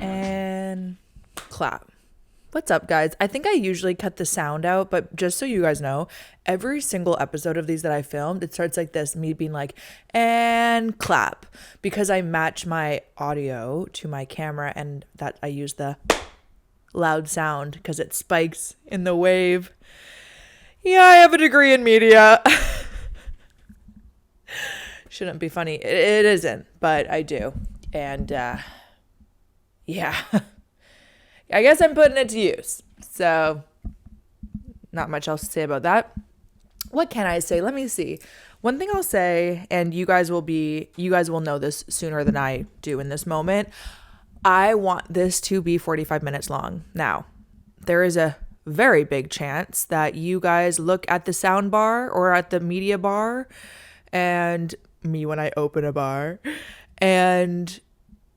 And clap. What's up, guys? I think I usually cut the sound out, but just so you guys know, every single episode of these that I filmed, it starts like this, me being like, and clap, because I match my audio to my camera, and that I use the loud sound because it spikes in the wave. Yeah, I have a degree in media. Shouldn't be funny. It isn't, but I do. And yeah. I guess I'm putting it to use. So not much else to say about that. What can I say? Let me see. One thing I'll say, and you guys will know this sooner than I do in this moment. I want this to be 45 minutes long. Now, there is a very big chance that you guys look at the sound bar or at the media bar, and me when I open a bar, and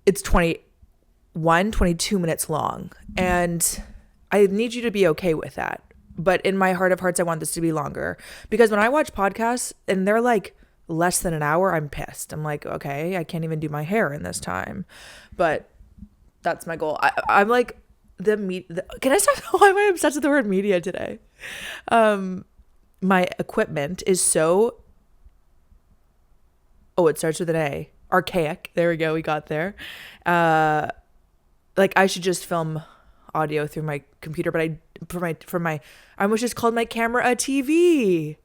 it's 22 minutes long, and I need you to be okay with that. But in my heart of hearts, I want this to be longer, because when I watch podcasts and they're like less than an hour, I'm pissed. I'm like, okay, I can't even do my hair in this time. But that's my goal. I'm like can I stop? Why am I obsessed with the word media today? My equipment is so, it starts with an A, archaic. There we go. We got there. Like I should just film audio through my computer, but I almost just called my camera a TV.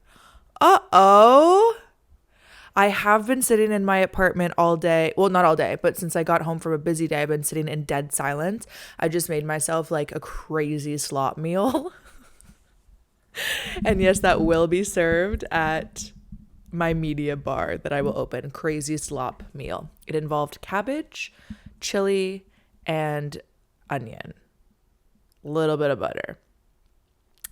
I have been sitting in my apartment all day. Well, not all day, but since I got home from a busy day, I've been sitting in dead silence. I just made myself like a crazy slop meal. And yes, that will be served at my media bar that I will open. Crazy slop meal. It involved cabbage, chili, and onion, a little bit of butter.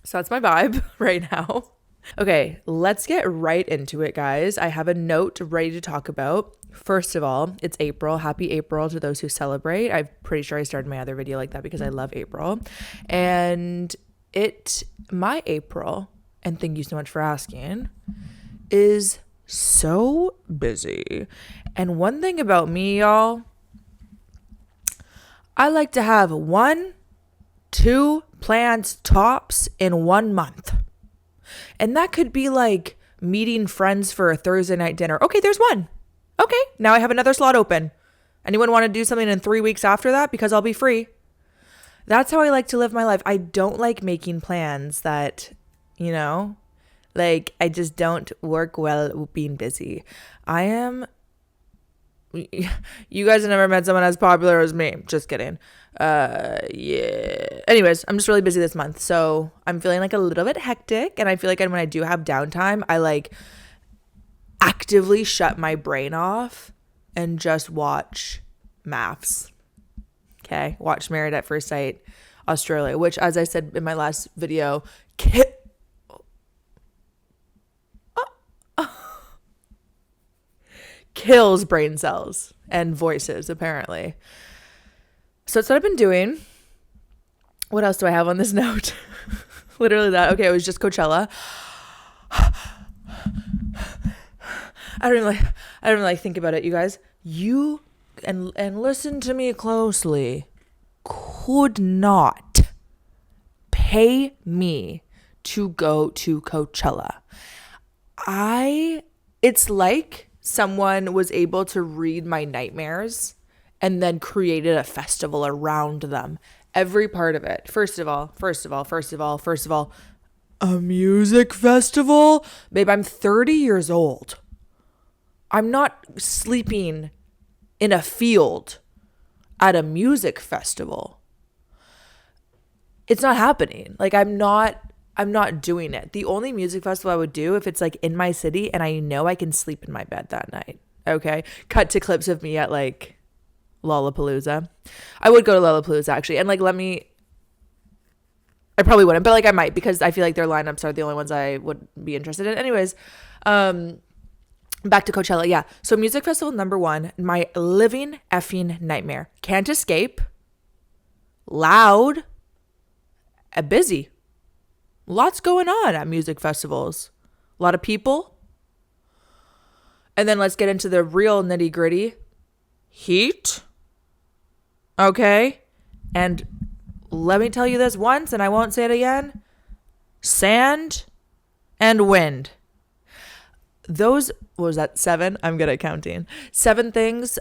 So that's my vibe right now. Okay, let's get right into it, guys. I have a note ready to talk about. First of all, it's April. Happy April to those who celebrate. I'm pretty sure I started my other video like that because I love April. And my April, and thank you so much for asking, is so busy. And one thing about me, y'all, I like to have 1-2 plans tops in 1 month. And that could be like meeting friends for a Thursday night dinner. Okay, there's one. Okay, now I have another slot open. Anyone want to do something in 3 weeks after that? Because I'll be free. That's how I like to live my life. I don't like making plans that, like I just don't work well being busy. You guys have never met someone as popular as me. Just kidding. Yeah. Anyways, I'm just really busy this month. So I'm feeling like a little bit hectic. And I feel like when I do have downtime, I like actively shut my brain off and just watch maths. Okay. Watch Married at First Sight Australia, which, as I said in my last video, kills brain cells and voices, apparently. So that's what I've been doing. What else do I have on this note? Literally that. Okay, it was just Coachella. I don't even like think about it, you guys. You and listen to me closely. Could not pay me to go to Coachella. It's like someone was able to read my nightmares and then created a festival around them. Every part of it. First of all, a music festival? Babe, I'm 30 years old. I'm not sleeping in a field at a music festival. It's not happening. Like I'm not doing it. The only music festival I would do if it's like in my city and I know I can sleep in my bed that night. Okay. Cut to clips of me at like Lollapalooza. I would go to Lollapalooza actually. And like, I probably wouldn't, but like I might, because I feel like their lineups are the only ones I would be interested in. Anyways, back to Coachella. Yeah. So music festival number 1, my living effing nightmare. Can't escape. Loud. Busy. Lots going on at music festivals. A lot of people. And then let's get into the real nitty gritty. Heat. Okay. And let me tell you this once and I won't say it again. Sand and wind. Those, what was that, 7? I'm good at counting. 7 things,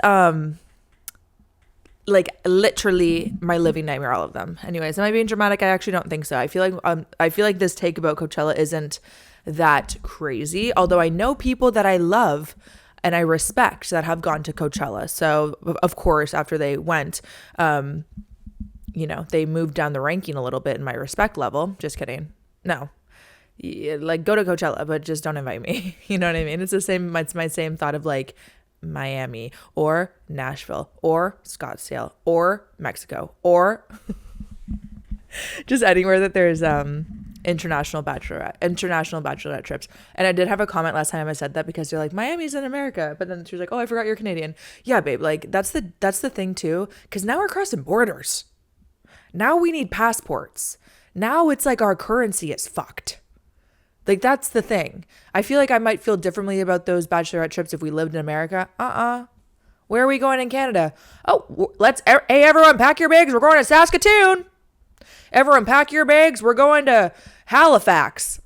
like literally my living nightmare, all of them. Anyways, am I being dramatic? I actually don't think so. I feel like this take about Coachella isn't that crazy, although I know people that I love and I respect that have gone to Coachella. So of course, after they went, they moved down the ranking a little bit in my respect level. Just kidding. No. Yeah, like go to Coachella, but just don't invite me. You know what I mean? It's the same. It's my same thought of like Miami or Nashville or Scottsdale or Mexico or just anywhere that there's international bachelorette trips. And I did have a comment last time I said that because they're like, Miami's in America, but then she was like, oh, I forgot you're Canadian. Yeah, babe. Like that's the thing too, because now we're crossing borders. Now we need passports. Now it's like our currency is fucked. Like, that's the thing. I feel like I might feel differently about those bachelorette trips if we lived in America. Where are we going in Canada? Oh, hey, everyone, pack your bags. We're going to Saskatoon. Everyone, pack your bags. We're going to Halifax.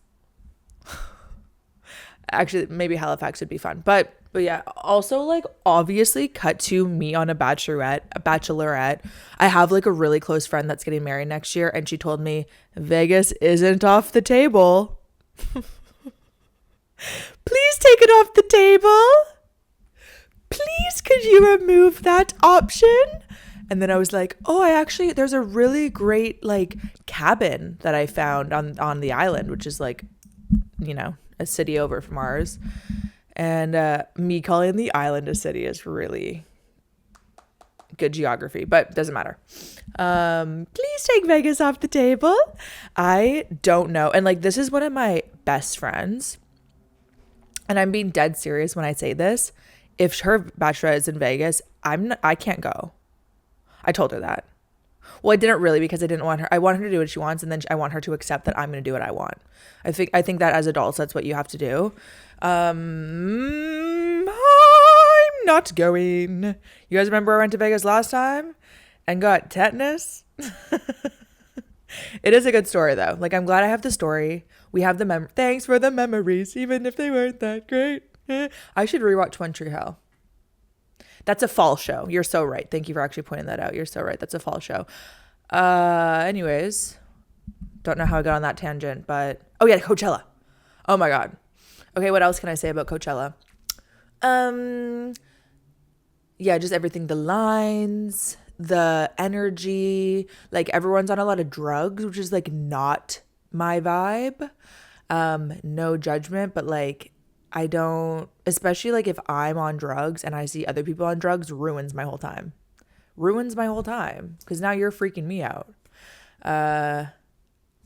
Actually, maybe Halifax would be fun. But yeah, also, like, obviously cut to me on a bachelorette. I have, like, a really close friend that's getting married next year, and she told me Vegas isn't off the table. Please take it off the table. Please, could you remove that option? And then I was like, oh, there's a really great like cabin that I found on the island, which is like, a city over from ours. And me calling the island a city is really good geography, but doesn't matter. Please take Vegas off the table. I don't know. And like, this is one of my best friends. And I'm being dead serious when I say this. If her bachelorette is in Vegas, I can't go. I told her that. Well, I didn't really, because I didn't want her. I want her to do what she wants, and then I want her to accept that I'm going to do what I want. I think that as adults, that's what you have to do. I'm not going. You guys remember I went to Vegas last time and got tetanus? It is a good story though. Like, I'm glad I have the story. We have the thanks for the memories, even if they weren't that great. I should rewatch One Tree Hill. That's a fall show. You're so right. Thank you for actually pointing that out. You're so right. That's a fall show. Anyways, don't know how I got on that tangent, but oh yeah, Coachella. Oh my God. Okay, what else can I say about Coachella? Yeah, just everything, the lines, the energy, like everyone's on a lot of drugs, which is like not my vibe. No judgment, but like I don't, especially like if I'm on drugs and I see other people on drugs, ruins my whole time. Because now you're freaking me out.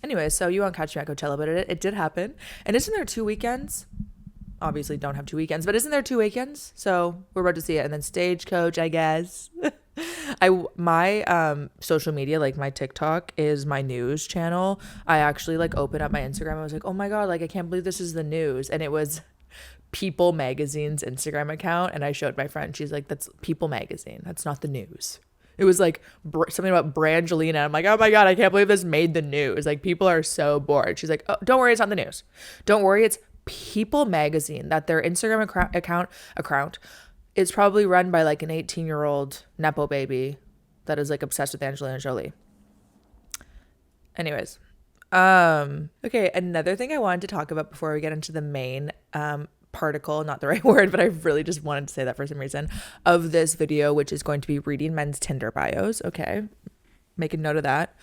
Anyway, so you won't catch me at Coachella, but it did happen. And isn't there 2 weekends? Obviously don't have 2 weekends, but isn't there 2 weekends? So we're about to see it. And then Stagecoach, I guess. My social media, like my TikTok is my news channel. I actually like opened up my Instagram. I was like, oh my God, like I can't believe this is the news. And it was People Magazine's Instagram account. And I showed my friend, she's like, that's People Magazine. That's not the news. It was like something about Brangelina. I'm like, oh my God, I can't believe this made the news. Like people are so bored. She's like, oh, don't worry, it's not the news. Don't worry, it's People Magazine. That their Instagram account is probably run by like an 18-year-old Nepo baby that is like obsessed with Angelina Jolie. Anyways, okay, another thing I wanted to talk about before we get into the main particle, not the right word, but I really just wanted to say that for some reason, of this video, which is going to be reading men's Tinder bios. Okay, make a note of that.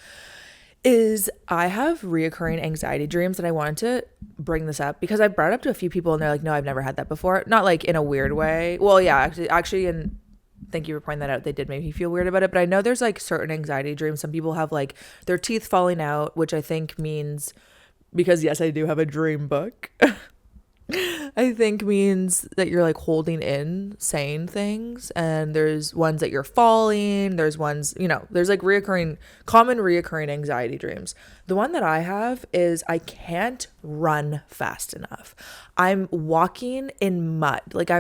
Is I have reoccurring anxiety dreams, and I wanted to bring this up because I brought it up to a few people and they're like, no, I've never had that before. Not like in a weird way. Well, yeah, actually, and thank you for pointing that out. They did make me feel weird about it, but I know there's like certain anxiety dreams. Some people have like their teeth falling out, which I think means, because yes, I do have a dream book. I think means that you're like holding in saying things, and there's ones that you're falling, there's ones, there's like common reoccurring anxiety dreams. The one that I have is I can't run fast enough. I'm walking in mud. Like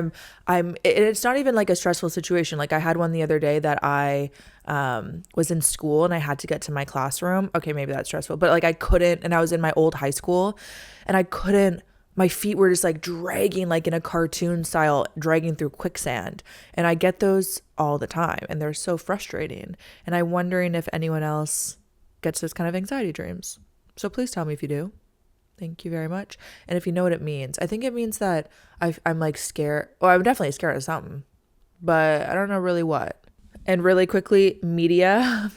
it's not even like a stressful situation. Like I had one the other day that I was in school and I had to get to my classroom. Okay, maybe that's stressful, but like I couldn't, and I was in my old high school and I couldn't, my feet were just like dragging, like in a cartoon style, dragging through quicksand. And I get those all the time and they're so frustrating. And I'm wondering if anyone else gets those kind of anxiety dreams. So please tell me if you do. Thank you very much. And if you know what it means, I think it means that I'm like scared. Well, I'm definitely scared of something, but I don't know really what. And really quickly, media.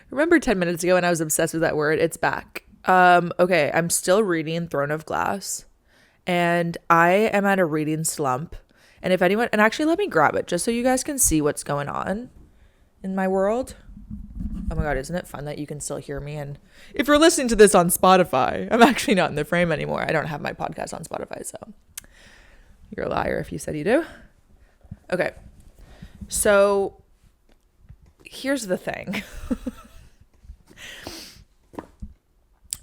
Remember 10 minutes ago when I was obsessed with that word? It's back. Okay, I'm still reading Throne of Glass and I am at a reading slump. And if anyone, and actually let me grab it just so you guys can see what's going on in my world. Oh my God, isn't it fun that you can still hear me? And if you're listening to this on Spotify, I'm actually not in the frame anymore. I don't have my podcast on Spotify, so you're a liar if you said you do. Okay, so here's the thing.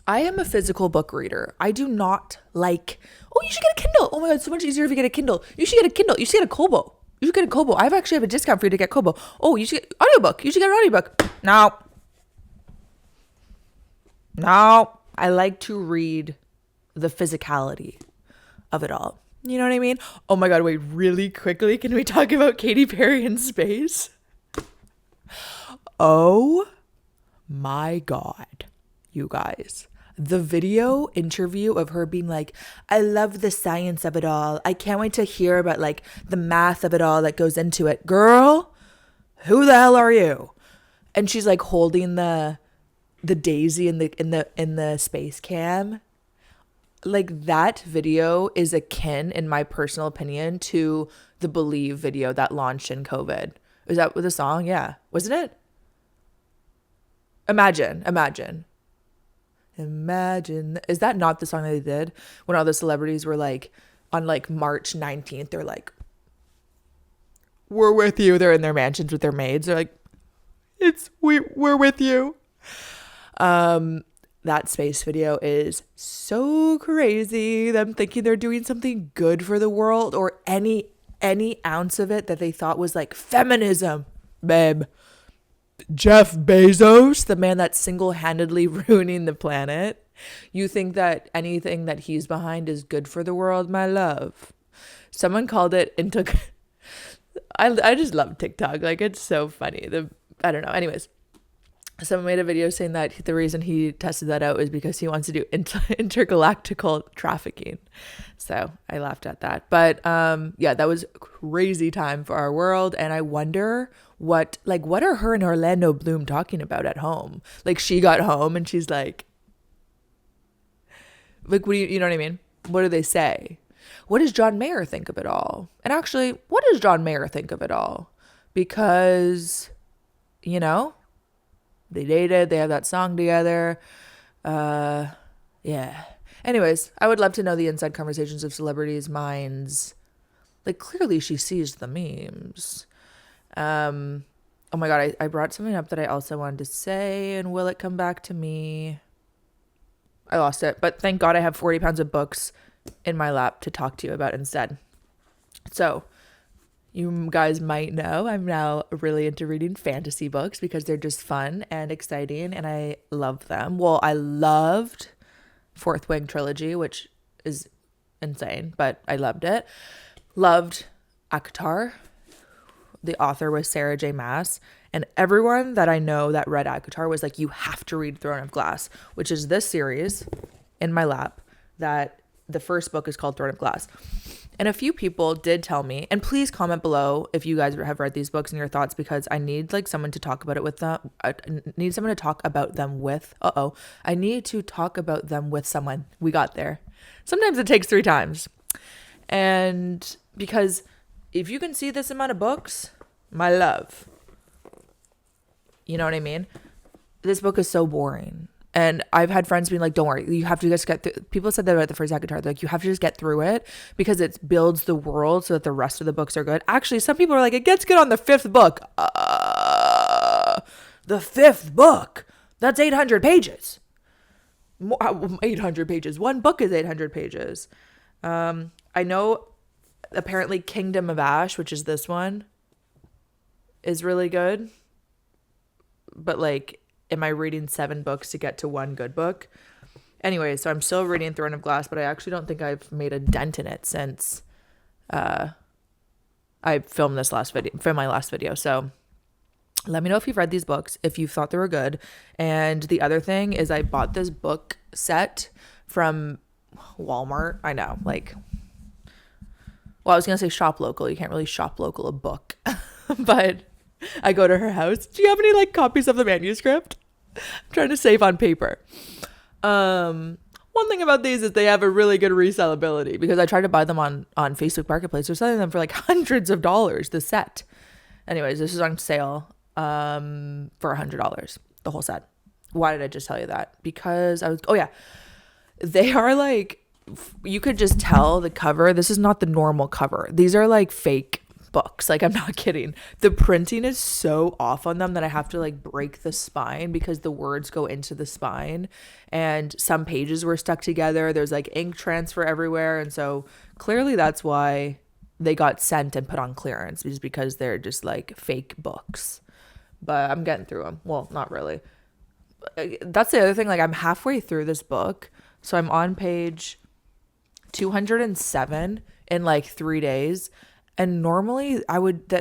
I am a physical book reader. I do not like, oh, you should get a Kindle. Oh my God, it's so much easier if you get a Kindle. You should get a Kindle. You should get a Kobo. You should get a Kobo. I actually have a discount for you to get Kobo. Oh, you should get audiobook. You should get an audiobook. No. I like to read the physicality of it all. You know what I mean? Oh my God, wait, really quickly, can we talk about Katy Perry in space? Oh my God, you guys. The video interview of her being like, I love the science of it all. I can't wait to hear about like the math of it all that goes into it. Girl, who the hell are you? And she's like holding the daisy in the space cam. Like that video is akin, in my personal opinion, to the Believe video that launched in COVID. Was that with the song? Yeah. Wasn't it? Imagine. Is that not the song that they did when all the celebrities were like on like March 19th? They're like, we're with you. They're in their mansions with their maids. They're like, we're with you. That space video is so crazy. Them thinking they're doing something good for the world, or any ounce of it that they thought was like feminism, babe. Jeff Bezos, the man that's single-handedly ruining the planet. You think that anything that he's behind is good for the world, my love? Someone called it into. I just love TikTok. Like, it's so funny. I don't know. Anyways, someone made a video saying that the reason he tested that out is because he wants to do intergalactical trafficking. So I laughed at that. But yeah, that was a crazy time for our world. And I wonder what are her and Orlando Bloom talking about at home? Like, she got home and she's like, what do you know what I mean? What do they say? What does John Mayer think of it all? And actually, what does John Mayer think of it all? Because, they dated, they have that song together. Yeah. Anyways, I would love to know the inside conversations of celebrities' minds. Like, clearly she sees the memes. Oh my God, I brought something up that I also wanted to say, and will it come back to me? I lost it, but thank God I have 40 pounds of books in my lap to talk to you about instead. So you guys might know I'm now really into reading fantasy books because they're just fun and exciting and I love them. Well, I loved Fourth Wing Trilogy, which is insane, but I loved it. Loved ACOTAR. The author was Sarah J. Maas. And everyone that I know that read ACOTAR was like, you have to read Throne of Glass, which is this series in my lap that the first book is called Throne of Glass. And a few people did tell me, and please comment below if you guys have read these books and your thoughts, because I need like someone to talk about it with them. I need someone to talk about them with. I need to talk about them with someone. We got there. Sometimes it takes 3 times. And because if you can see this amount of books, my love, you know what I mean? This book is so boring. And I've had friends being like, don't worry, you have to just get through. People said that about the first ACOTAR. They're like, you have to just get through it because it builds the world so that the rest of the books are good. Actually, some people are like, it gets good on the fifth book. The fifth book? That's 800 pages. 800 pages. One book is 800 pages. I know apparently Kingdom of Ash, which is this one, is really good. But like, am I reading 7 books to get to one good book? Anyway, so I'm still reading Throne of Glass, but I actually don't think I've made a dent in it since I filmed my last video. So let me know if you've read these books, if you thought they were good. And the other thing is I bought this book set from Walmart. I know, like, well, I was going to say shop local. You can't really shop local a book, but I go to her house. Do you have any like copies of the manuscript? I'm trying to save on paper. One thing about these is they have a really good resellability because I tried to buy them on Facebook Marketplace. They're selling them for like hundreds of dollars, the set. Anyways, this is on sale for $100, the whole set. Why did I just tell you that? Because they are like, you could just tell the cover. This is not the normal cover. These are like fake books. Like, I'm not kidding. The printing is so off on them that I have to like break the spine because the words go into the spine and some pages were stuck together. There's like ink transfer everywhere. And so clearly that's why they got sent and put on clearance, is because they're just like fake books. But I'm getting through them. Well, not really. That's the other thing. Like, I'm halfway through this book. So I'm on page 207 in like 3 days. And normally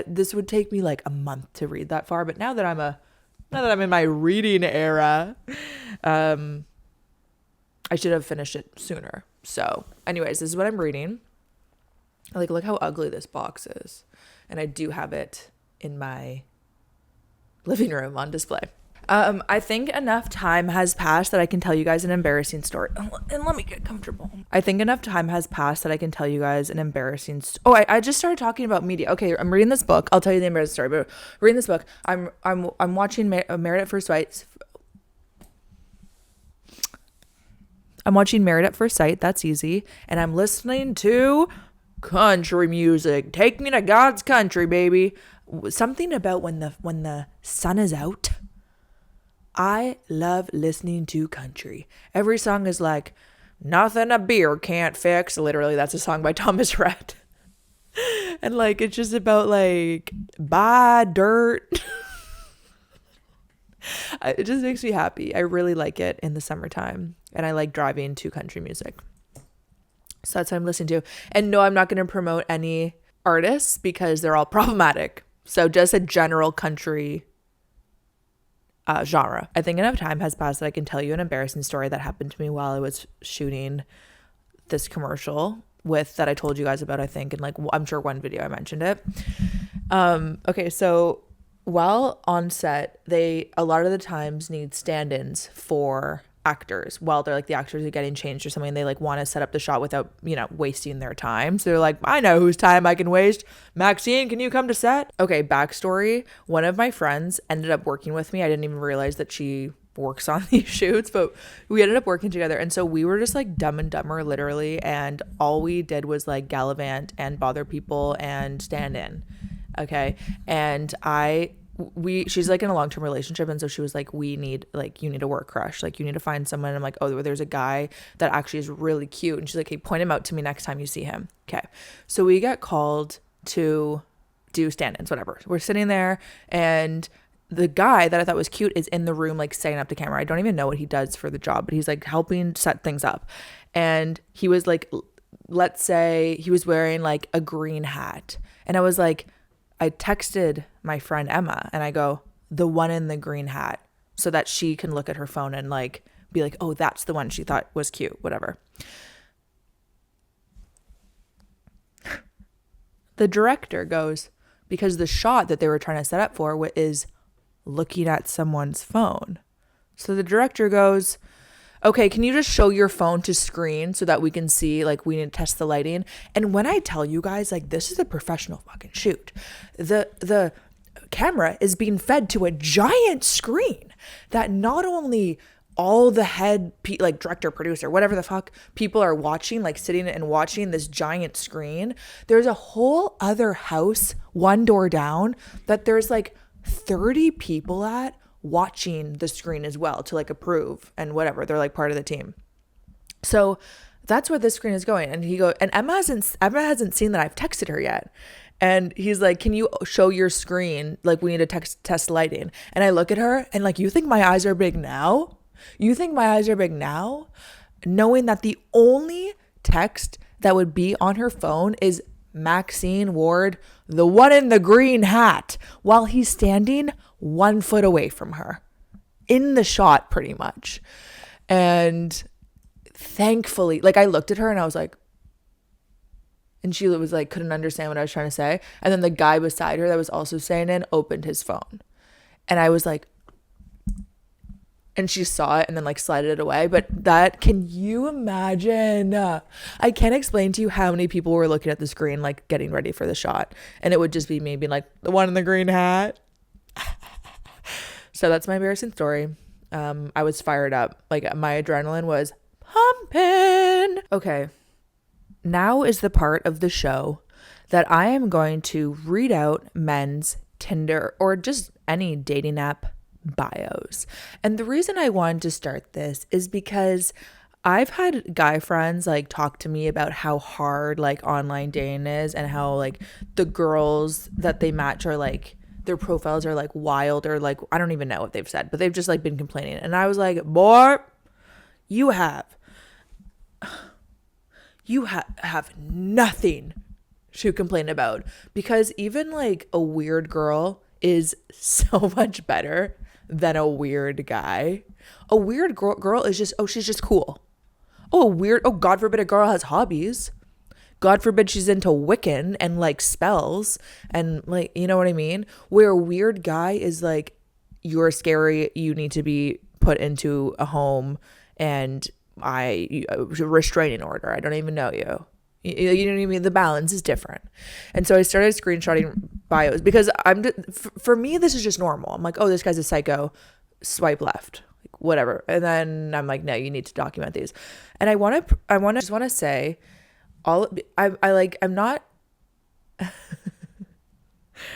this would take me like a month to read that far. But now that I'm in my reading era, I should have finished it sooner. So anyways, this is what I'm reading. Like, look how ugly this box is. And I do have it in my living room on display. I think enough time has passed that I can tell you guys an embarrassing story. And let me get comfortable. I think enough time has passed that I can tell you guys an embarrassing story. I just started talking about media. Okay, I'm reading this book. I'll tell you the embarrassing story. But reading this book, I'm watching Married at First Sight. I'm watching Married at First Sight. That's easy. And I'm listening to country music. Take me to God's country, baby. Something about when the sun is out. I love listening to country. Every song is like, nothing a beer can't fix. Literally, that's a song by Thomas Rhett. And like, it's just about like, buy dirt. It just makes me happy. I really like it in the summertime. And I like driving to country music. So that's what I'm listening to. And no, I'm not going to promote any artists because they're all problematic. So just a general country genre. I think enough time has passed that I can tell you an embarrassing story that happened to me while I was shooting this commercial that I told you guys about, I think, and like, I'm sure one video I mentioned it. Okay, so while on set, they a lot of the times need stand-ins for actors while they're like, the actors are getting changed or something. They like want to set up the shot without, wasting their time. So they're like, I know whose time I can waste. Maxine, can you come to set? Okay, backstory. One of my friends ended up working with me. I didn't even realize that she works on these shoots, but we ended up working together. And so we were just like Dumb and Dumber, literally. And all we did was like gallivant and bother people and stand in. Okay. And she's like in a long-term relationship, and so she was like, you need a work crush, like you need to find someone. And I'm like, oh, there's a guy that actually is really cute, and she's like, hey, point him out to me next time you see him. Okay, so we get called to do stand-ins, whatever. We're sitting there, and the guy that I thought was cute is in the room like setting up the camera. I don't even know what he does for the job, but he's like helping set things up. And he was like, let's say he was wearing like a green hat, and I was like, I texted my friend Emma and I go, the one in the green hat, so that she can look at her phone and like be like, oh, that's the one she thought was cute, whatever. The director goes, because the shot that they were trying to set up for is looking at someone's phone. So the director goes, okay, can you just show your phone to screen so that we can see, like, we need to test the lighting? And when I tell you guys, like, this is a professional fucking shoot. The camera is being fed to a giant screen that not only all the like director, producer, whatever the fuck people are watching, like sitting and watching this giant screen. There's a whole other house one door down that there's like 30 people at watching the screen as well to like approve and whatever. They're like part of the team. So that's where this screen is going. And Emma hasn't seen that I've texted her yet. And he's like, can you show your screen? Like, we need to test lighting. And I look at her and like, you think my eyes are big now? You think my eyes are big now? Knowing that the only text that would be on her phone is Maxine Ward, the one in the green hat, while he's standing 1 foot away from her in the shot pretty much. And thankfully, like, I looked at her and I was like, and she was like, couldn't understand what I was trying to say. And then the guy beside her that was also saying it opened his phone. And I was like, and she saw it and then like slided it away. But that, can you imagine? I can't explain to you how many people were looking at the screen, like getting ready for the shot. And it would just be me being like, the one in the green hat. So that's my embarrassing story. I was fired up. Like, my adrenaline was pumping. Okay. Now is the part of the show that I am going to read out men's Tinder or just any dating app bios. And the reason I wanted to start this is because I've had guy friends like talk to me about how hard like online dating is, and how like the girls that they match are like, their profiles are like wild, or like, I don't even know what they've said, but they've just like been complaining. And I was like, boy, you have nothing to complain about, because even like a weird girl is so much better than a weird guy. A weird girl is just, oh, she's just cool. Oh, God forbid a girl has hobbies. God forbid she's into Wiccan and like spells and like, you know what I mean? Where a weird guy is like, you're scary, you need to be put into a home and restraining order. I don't even know you. You know what I mean? The balance is different. And so I started screenshotting bios because for me, this is just normal. I'm like, oh, this guy's a psycho, swipe left, like, whatever. And then I'm like, no, you need to document these. And I just want to say I'm not, I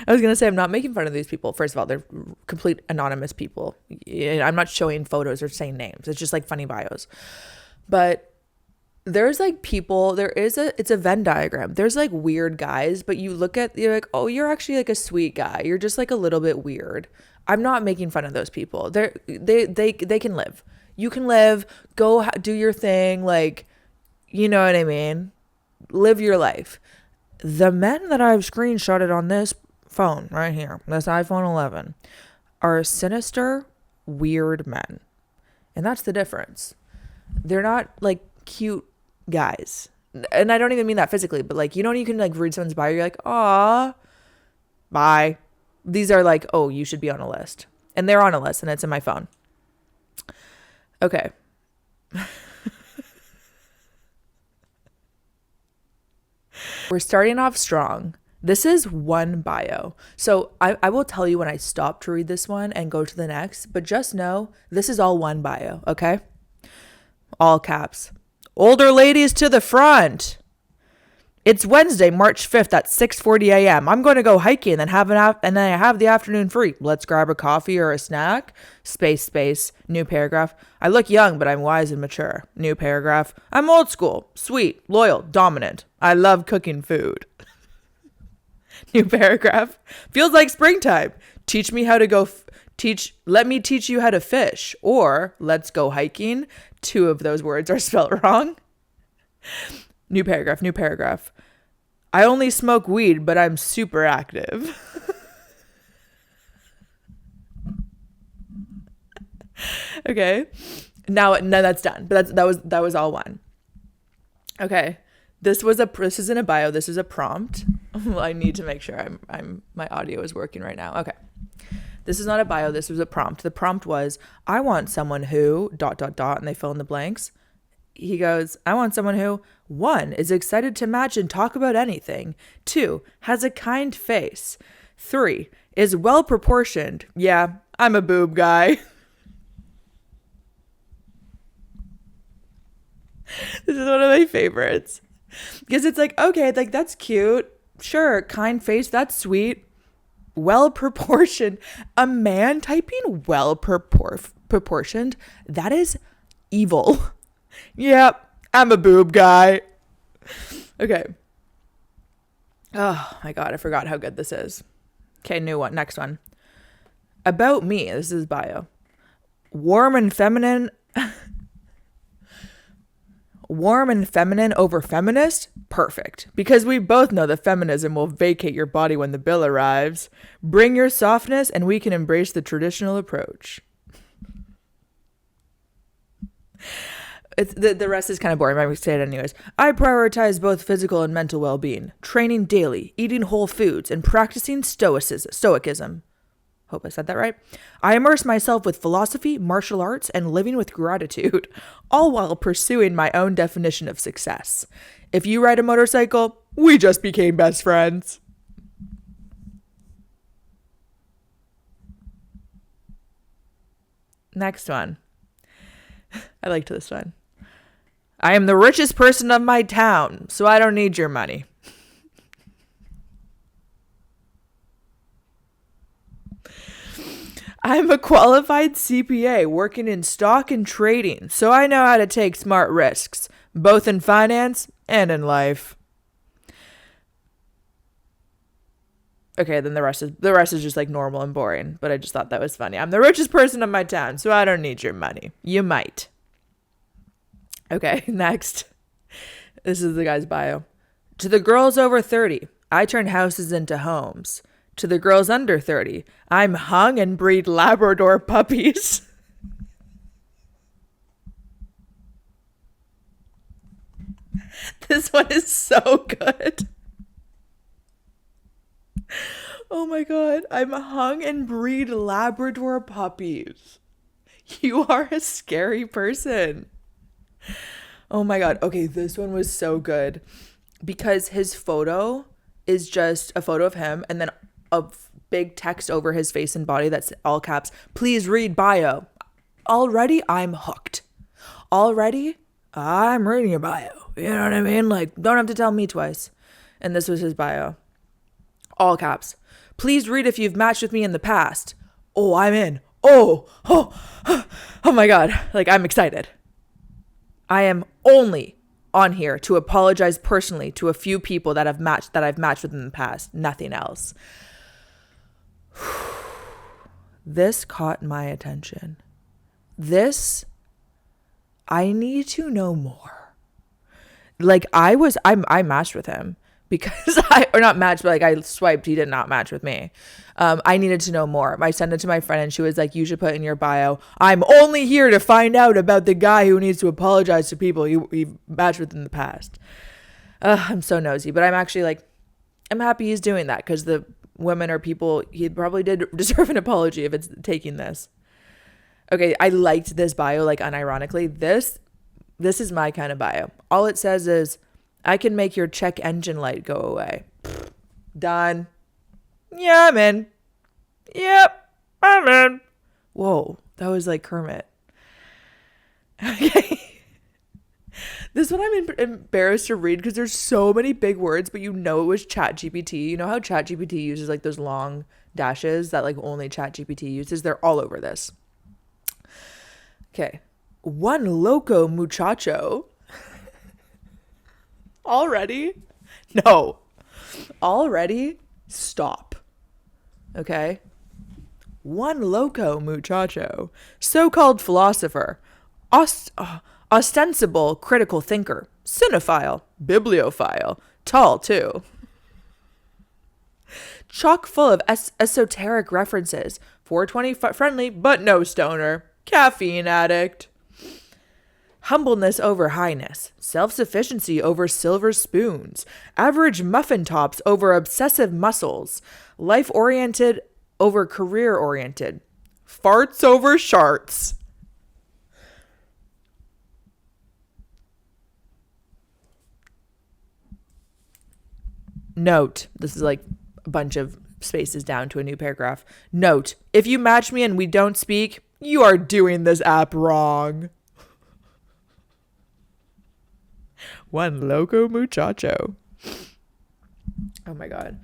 was going to say, I'm not making fun of these people. First of all, they're complete anonymous people. I'm not showing photos or saying names. It's just like funny bios. But there's like people, it's a Venn diagram. There's like weird guys, but you're like, oh, you're actually like a sweet guy. You're just like a little bit weird. I'm not making fun of those people. They can live. You can live, go do your thing. Like, you know what I mean? Live your life. The men that I've screenshotted on this phone right here, this iPhone 11, are sinister, weird men. And that's the difference. They're not like cute guys. And I don't even mean that physically, but like, you know, you can like read someone's bio, you're like, aw, bye. These are like, oh, you should be on a list. And they're on a list and it's in my phone. Okay. We're starting off strong. This is one bio. So I will tell you when I stop to read this one and go to the next, but just know this is all one bio, okay? All caps. Older ladies to the front. It's Wednesday, March 5th at 6:40 a.m. I'm going to go hiking and then I have the afternoon free. Let's grab a coffee or a snack. Space, new paragraph. I look young, but I'm wise and mature. New paragraph. I'm old school, sweet, loyal, dominant. I love cooking food. New paragraph. Feels like springtime. Teach me how to go let me teach you how to fish, or let's go hiking. 2 of those words are spelled wrong. New paragraph. I only smoke weed, but I'm super active. Okay. Now that's done. But that was all one. Okay. This isn't a bio. This is a prompt. I need to make sure my audio is working right now. Okay. This is not a bio. This was a prompt. The prompt was, I want someone who ... and they fill in the blanks. He goes, I want someone who, 1, is excited to match and talk about anything. 2, has a kind face. 3, is well proportioned. Yeah, I'm a boob guy. This is one of my favorites. Because it's like, okay, like that's cute. Sure, kind face, that's sweet. Well proportioned. A man typing well proportioned, that is evil. Yep, I'm a boob guy. Okay. Oh my God, I forgot how good this is. Okay, new one. Next one. About me. This is bio. Warm and feminine. Warm and feminine over feminist? Perfect. Because we both know that feminism will vacate your body when the bill arrives. Bring your softness and we can embrace the traditional approach. It's the rest is kind of boring. I'm going to say it anyways. I prioritize both physical and mental well-being, training daily, eating whole foods, and practicing stoicism. Hope I said that right. I immerse myself with philosophy, martial arts, and living with gratitude, all while pursuing my own definition of success. If you ride a motorcycle, we just became best friends. Next one. I liked this one. I am the richest person of my town, so I don't need your money. I'm a qualified CPA working in stock and trading, so I know how to take smart risks, both in finance and in life. Okay, then the rest is just like normal and boring, but I just thought that was funny. I'm the richest person of my town, so I don't need your money. You might. Okay, next. This is the guy's bio. To the girls over 30, I turn houses into homes. To the girls under 30, I'm hung and breed Labrador puppies. This one is so good. Oh my God. I'm hung and breed Labrador puppies. You are a scary person. Oh my God. Okay, this one was so good because his photo is just a photo of him and then a big text over his face and body that's all caps. Please read bio. Already, I'm hooked. Already, I'm reading your bio. You know what I mean? Like, don't have to tell me twice. And this was his bio. All caps. Please read if you've matched with me in the past. Oh, I'm in. Oh my God. Like, I'm excited. I am only on here to apologize personally to a few people that I've matched with in the past. Nothing else. This caught my attention. I need to know more. Like I matched with him because I swiped. He did not match with me. I needed to know more. I sent it to my friend and she was like, you should put in your bio, I'm only here to find out about the guy who needs to apologize to people you matched with in the past. I'm so nosy, but I'm actually like, I'm happy he's doing that because the women or people, he probably did deserve an apology if it's taking this. Okay, I liked this bio, like unironically. This is my kind of bio. All it says is, I can make your check engine light go away. Done. Yeah, I'm in. Yep, I'm in. Whoa, that was like Kermit. Okay. This one I'm embarrassed to read because there's so many big words, but you know it was ChatGPT. You know how ChatGPT uses like those long dashes that like only ChatGPT uses? They're all over this. Okay. One loco muchacho. Already? No. Already? Stop. Okay? One loco muchacho. So-called philosopher. Ostensible critical thinker. Cinephile. Bibliophile. Tall, too. Chock full of esoteric references. 420 friendly, but no stoner. Caffeine addict. Humbleness over highness. Self-sufficiency over silver spoons. Average muffin tops over obsessive muscles. Life-oriented over career-oriented. Farts over sharts. Note, this is like a bunch of spaces down to a new paragraph. Note, if you match me and we don't speak, you are doing this app wrong. One loco muchacho. Oh my God.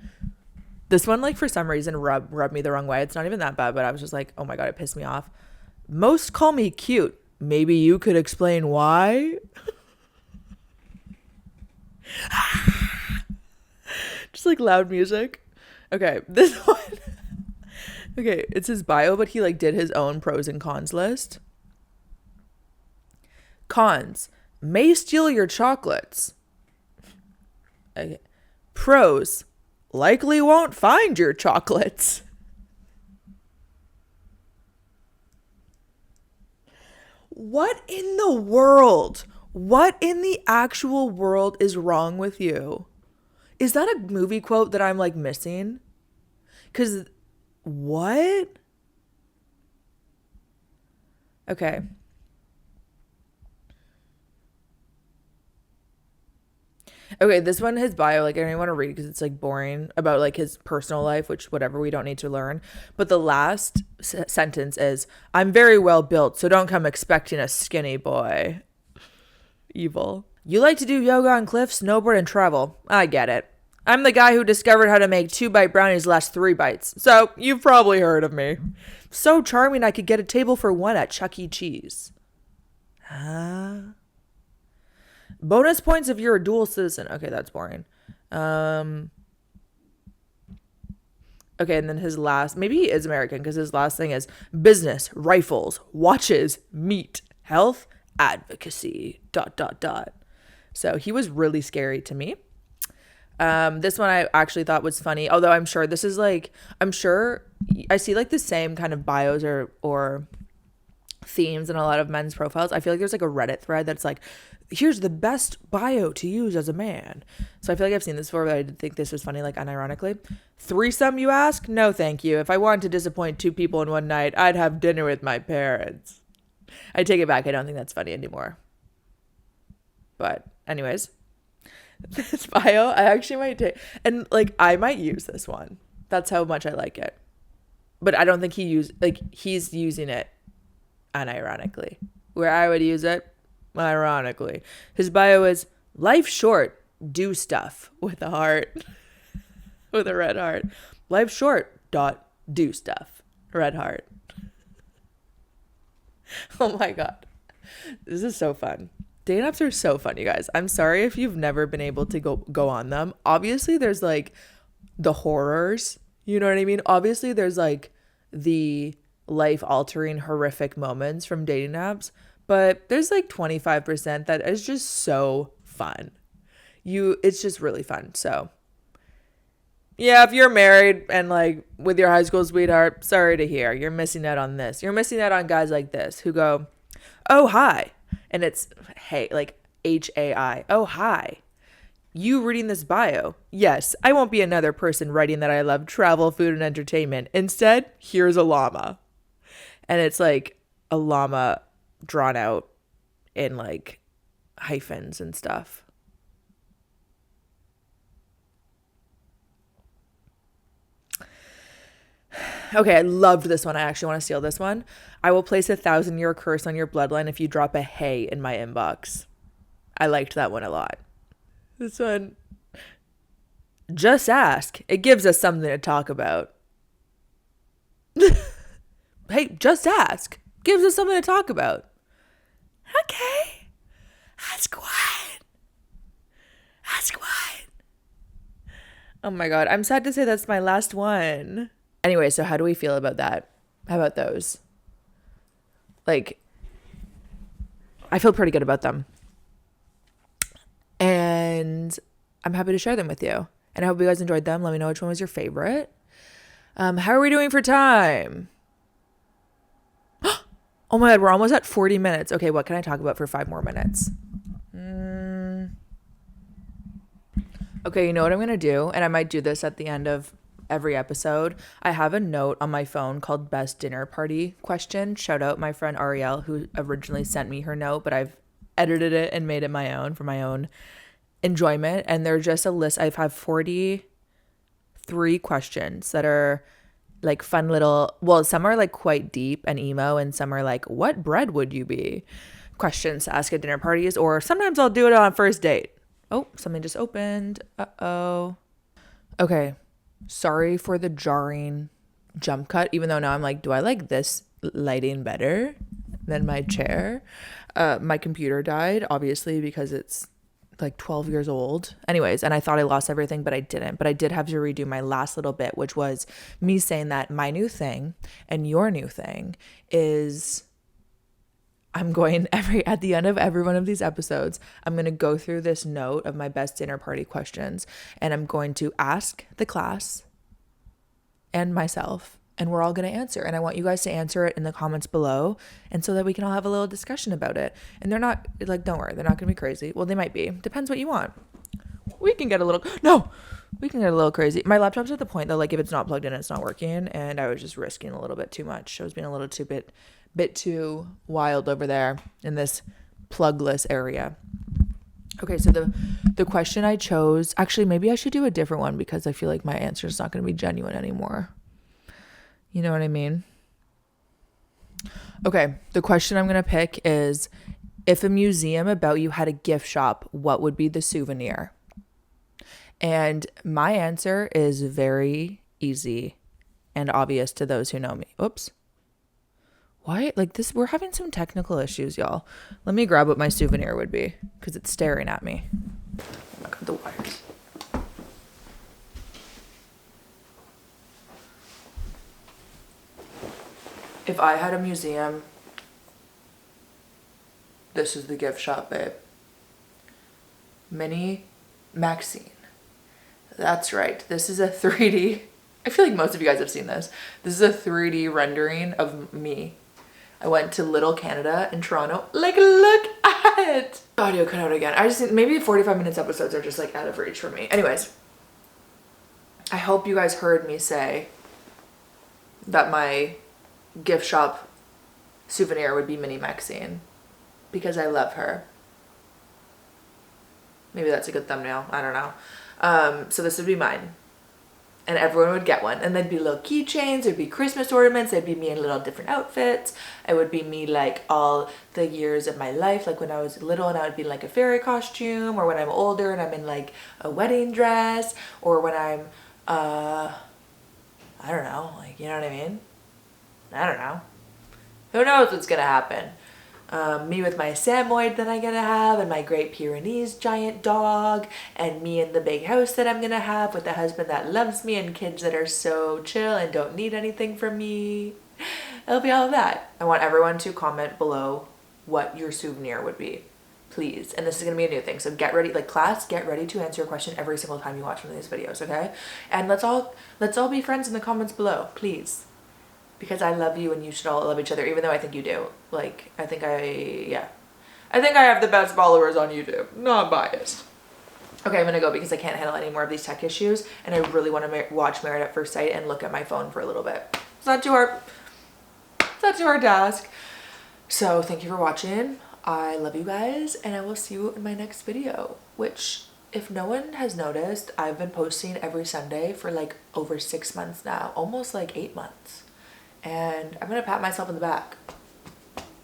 This one, like, for some reason rubbed me the wrong way. It's not even that bad, but I was just like, oh my God, it pissed me off. Most call me cute. Maybe you could explain why? Just like loud music. Okay, this one. Okay, it's his bio, but he like did his own pros and cons list. Cons: may steal your chocolates. Okay. Pros: likely won't find your chocolates. What in the world? What in the actual world is wrong with you? Is that a movie quote that I'm like missing? Because what? Okay. Okay, this one, his bio, like, I don't even want to read because it's like boring about like his personal life, which whatever, we don't need to learn. But the last sentence is, I'm very well built, so don't come expecting a skinny boy. Evil. You like to do yoga on cliffs, snowboard, and travel. I get it. I'm the guy who discovered how to make 2-bite brownies last 3 bites, so you've probably heard of me. So charming I could get a table for 1 at Chuck E. Cheese. Huh? Bonus points if you're a dual citizen. Okay, that's boring. Okay, and then his last, maybe he is American because his last thing is business, rifles, watches, meat, health, advocacy, ... So he was really scary to me. This one I actually thought was funny, although I'm sure this is like, I'm sure I see like the same kind of bios or themes in a lot of men's profiles. I feel like there's like a Reddit thread that's like, here's the best bio to use as a man. So I feel like I've seen this before, but I did think this was funny, like unironically. Threesome, you ask? No, thank you. If I wanted to disappoint 2 people in one night, I'd have dinner with my parents. I take it back. I don't think that's funny anymore. But anyways, this bio, I actually might take, and like I might use this one. That's how much I like it. But I don't think he's using it unironically. Where I would use it, ironically. His bio is, life short, do stuff, with a heart. With a red heart. Life short, ... do stuff, red heart. Oh my God. This is so fun. Dating apps are so fun, you guys. I'm sorry if you've never been able to go on them. Obviously, there's like the horrors. You know what I mean? Obviously, there's like the life-altering, horrific moments from dating apps. But there's like 25% that is just so fun. It's just really fun. So yeah, if you're married and like with your high school sweetheart, sorry to hear. You're missing out on this. You're missing out on guys like this who go, oh, hi. And it's, hey, like HAI. Oh, hi. You reading this bio? Yes, I won't be another person writing that I love travel, food, and entertainment. Instead, here's a llama. And it's like a llama drawn out in like hyphens and stuff. Okay, I loved this one. I actually want to steal this one. I will place 1,000-year curse on your bloodline if you drop a hey in my inbox. I liked that one a lot. This one. Just ask. It gives us something to talk about. Hey, just ask. Gives us something to talk about. Okay. Ask what? Ask what? Oh my God. I'm sad to say that's my last one. Anyway, so how do we feel about that? How about those? Like, I feel pretty good about them. And I'm happy to share them with you. And I hope you guys enjoyed them. Let me know which one was your favorite. How are we doing for time? Oh my God, we're almost at 40 minutes. Okay, what can I talk about for 5 more minutes? Okay, you know what I'm going to do? And I might do this at the end of every episode. I have a note on my phone called best dinner party question. Shout out my friend Ariel who originally sent me her note, but I've edited it and made it my own for my own enjoyment. And they're just a list. I have 43 questions that are like fun little, well, some are like quite deep and emo, and some are like, what bread would you be? questions to ask at dinner parties, or sometimes I'll do it on a first date. Oh, something just opened. Uh-oh. Okay. Sorry for the jarring jump cut, even though now I'm like, do I like this lighting better than my chair? My computer died, obviously, because it's like 12 years old. Anyways, and I thought I lost everything, but I didn't. But I did have to redo my last little bit, which was me saying that my new thing and your new thing is I'm going at the end of every one of these episodes, I'm going to go through this note of my best dinner party questions, and I'm going to ask the class and myself, and we're all going to answer. And I want you guys to answer it in the comments below, and so that we can all have a little discussion about it. And they're not like, don't worry, they're not going to be crazy. Well, they might be. Depends what you want. We can get a little crazy. My laptop's at the point though, like if it's not plugged in, it's not working, and I was just risking a little bit too much. I was being a little bit too wild over there in this plugless area. Okay, so the question I chose, actually maybe I should do a different one because I feel like my answer is not going to be genuine anymore. You know what I mean? Okay, the question I'm going to pick is, if a museum about you had a gift shop, what would be the souvenir? And my answer is very easy and obvious to those who know me. Oops. Why? Like this, we're having some technical issues, y'all. Let me grab what my souvenir would be because it's staring at me. Oh my God, the wires. If I had a museum, this is the gift shop, babe. Mini Maxine. That's right. This is a 3D. I feel like most of you guys have seen this. This is a 3D rendering of me. I went to Little Canada in Toronto. Like, look at it. Audio cut out again. I just think maybe 45 minutes episodes are just like out of reach for me. Anyways, I hope you guys heard me say that my gift shop souvenir would be Mini Maxine because I love her. Maybe that's a good thumbnail. I don't know. So this would be mine. And everyone would get one. And there'd be little keychains, there'd be Christmas ornaments, there'd be me in little different outfits. It would be me like all the years of my life, like when I was little and I would be in like a fairy costume, or when I'm older and I'm in like a wedding dress, or when I'm, I don't know, like, you know what I mean? I don't know. Who knows what's gonna happen? Me with my Samoyed that I'm gonna have, and my Great Pyrenees giant dog, and me in the big house that I'm gonna have with a husband that loves me and kids that are so chill and don't need anything from me. It'll be all of that. I want everyone to comment below what your souvenir would be, please. And this is gonna be a new thing, so get ready, like class, get ready to answer a question every single time you watch one of these videos, okay? And let's all be friends in the comments below, please. Because I love you and you should all love each other, even though I think you do. Like, I think I have the best followers on YouTube. Not biased. Okay, I'm gonna go because I can't handle any more of these tech issues, and I really want to watch Married at First Sight and look at my phone for a little bit. It's not too hard. It's not too hard to ask. So thank you for watching. I love you guys, and I will see you in my next video, which, if no one has noticed, I've been posting every Sunday for like over 6 months now, almost like 8 months. And I'm gonna pat myself on the back.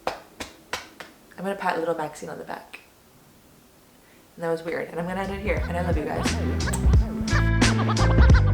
I'm gonna pat little Maxine on the back. And that was weird. And I'm gonna end it here. And I love you guys.